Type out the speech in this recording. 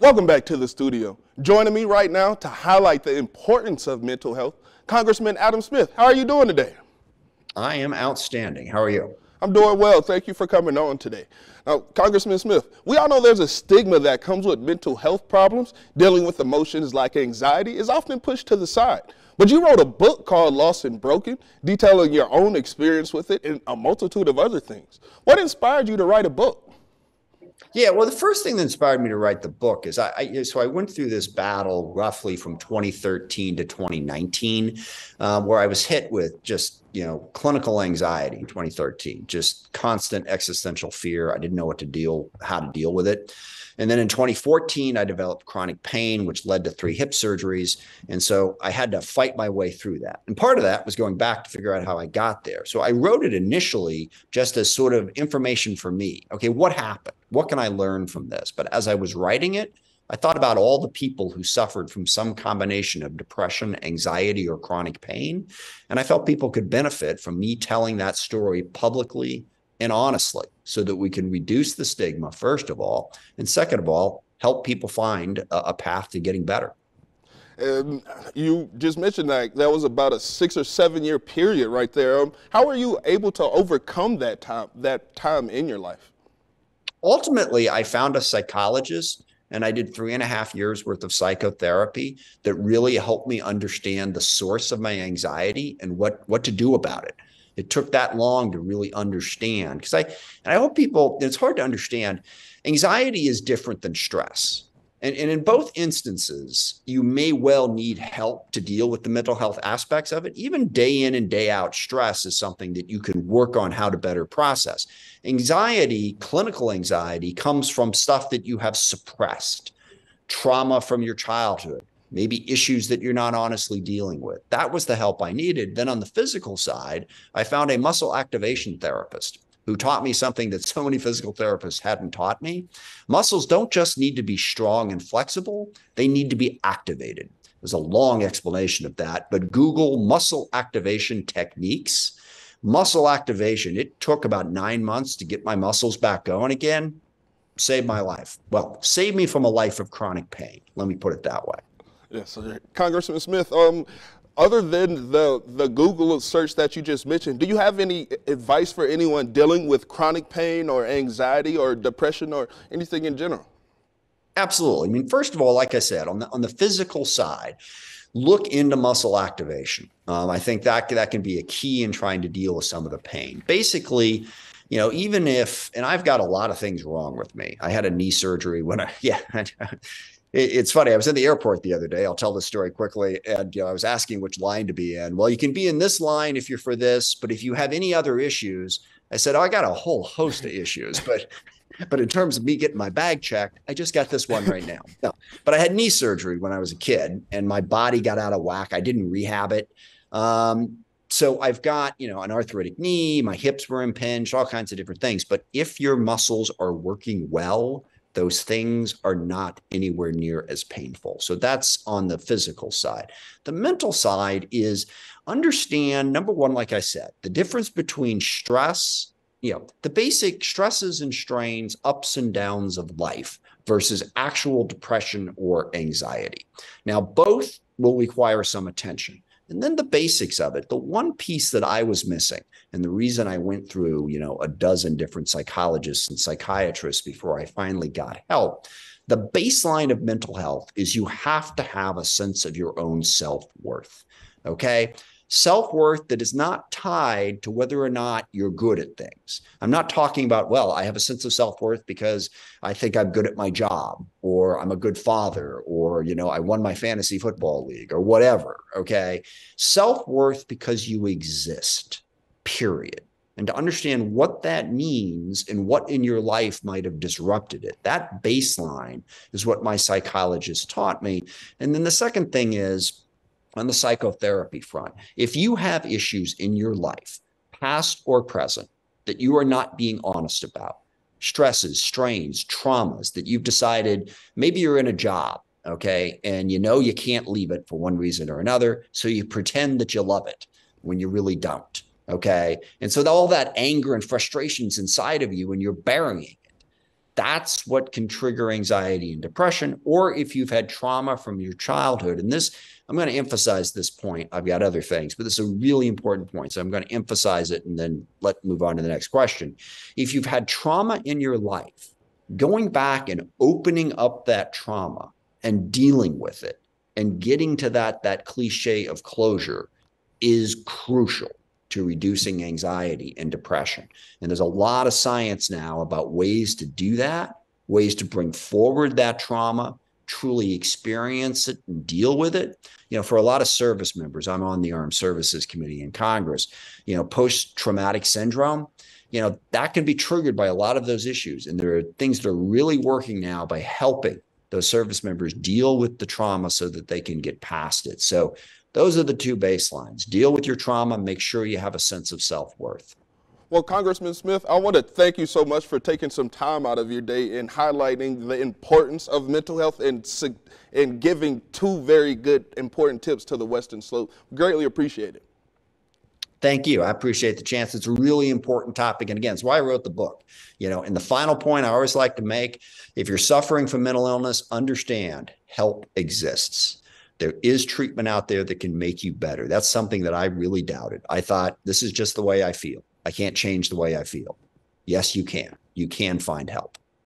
Welcome back to the studio. Joining me right now to highlight the importance of mental health, Congressman Adam Smith. How are you doing today? I am outstanding. How are you? I'm doing well. Thank you for coming on today. Now, Congressman Smith, we all know there's a stigma that comes with mental health problems. Dealing with emotions like anxiety is often pushed to the side. But you wrote a book called Lost and Broken, detailing your own experience with it and a multitude of other things. What inspired you to write a book? Yeah, well, the first thing that inspired me to write the book is I went through this battle roughly from 2013 to 2019, where I was hit with just, clinical anxiety in 2013, just constant existential fear. I didn't know how to deal with it. And then in 2014, I developed chronic pain, which led to 3 hip surgeries. And so I had to fight my way through that. And part of that was going back to figure out how I got there. So I wrote it initially just as sort of information for me. Okay, what happened? What can I learn from this? But as I was writing it, I thought about all the people who suffered from some combination of depression, anxiety, or chronic pain. And I felt people could benefit from me telling that story publicly and honestly, so that we can reduce the stigma, first of all, and second of all, help people find a path to getting better. And you just mentioned that was about a 6 or 7 year period right there. How were you able to overcome that time in your life? Ultimately, I found a psychologist and I did 3.5 years worth of psychotherapy that really helped me understand the source of my anxiety and what to do about it. It took that long to really understand, because I hope people, it's hard to understand. Anxiety is different than stress. And in both instances, you may well need help to deal with the mental health aspects of it. Even day in and day out stress is something that you can work on how to better process. Anxiety, clinical anxiety, comes from stuff that you have suppressed, trauma from your childhood, maybe issues that you're not honestly dealing with. That was the help I needed. Then on the physical side, I found a muscle activation therapist who taught me something that so many physical therapists hadn't taught me. Muscles don't just need to be strong and flexible, they need to be activated. There's a long explanation of that, but Google muscle activation techniques. Muscle activation, it took about 9 months to get my muscles back going again. Saved my life. Well, saved me from a life of chronic pain. Let me put it that way. Yes, Congressman Smith, other than the Google search that you just mentioned, do you have any advice for anyone dealing with chronic pain or anxiety or depression or anything in general? Absolutely. I mean, first of all, like I said, on the physical side, look into muscle activation. I think that can be a key in trying to deal with some of the pain. Basically, even if, and I've got a lot of things wrong with me. I had a knee surgery when it's funny. I was in the airport the other day. I'll tell this story quickly. And I was asking which line to be in. Well, you can be in this line if you're for this, but if you have any other issues, I said, I got a whole host of issues, but in terms of me getting my bag checked, I just got this one right now. No, but I had knee surgery when I was a kid and my body got out of whack. I didn't rehab it. So I've got, an arthritic knee, my hips were impinged, all kinds of different things. But if your muscles are working well, those things are not anywhere near as painful. So that's on the physical side. The mental side is understand, number one, like I said, the difference between stress, the basic stresses and strains, ups and downs of life versus actual depression or anxiety. Now, both will require some attention. And then the basics of it, the one piece that I was missing, and the reason I went through, a dozen different psychologists and psychiatrists before I finally got help, the baseline of mental health is you have to have a sense of your own self-worth, okay? Self-worth that is not tied to whether or not you're good at things. I'm not talking about, well, I have a sense of self-worth because I think I'm good at my job, or I'm a good father, or, I won my fantasy football league, or whatever, okay? Self-worth because you exist, period. And to understand what that means and what in your life might have disrupted it. That baseline is what my psychologist taught me. And then the second thing is, on the psychotherapy front, if you have issues in your life, past or present, that you are not being honest about, stresses, strains, traumas that you've decided, maybe you're in a job, okay, and you can't leave it for one reason or another, so you pretend that you love it when you really don't, okay? And so all that anger and frustrations inside of you and you're burying it. That's what can trigger anxiety and depression. Or if you've had trauma from your childhood, and this, I'm going to emphasize this point. I've got other things, but this is a really important point. So I'm going to emphasize it and then let's move on to the next question. If you've had trauma in your life, going back and opening up that trauma and dealing with it and getting to that cliche of closure is crucial to reducing anxiety and depression. And there's a lot of science now about ways to do that, ways to bring forward that trauma, truly experience it and deal with it. For a lot of service members, I'm on the Armed Services Committee in Congress, post-traumatic syndrome, that can be triggered by a lot of those issues. And there are things that are really working now by helping those service members deal with the trauma so that they can get past it. So those are the two baselines. Deal with your trauma, make sure you have a sense of self-worth. Well, Congressman Smith, I want to thank you so much for taking some time out of your day and highlighting the importance of mental health and giving two very good, important tips to the Western Slope. Greatly appreciate it. Thank you. I appreciate the chance. It's a really important topic. And again, it's why I wrote the book. And the final point I always like to make, if you're suffering from mental illness, understand help exists. There is treatment out there that can make you better. That's something that I really doubted. I thought, this is just the way I feel. I can't change the way I feel. Yes, you can. You can find help.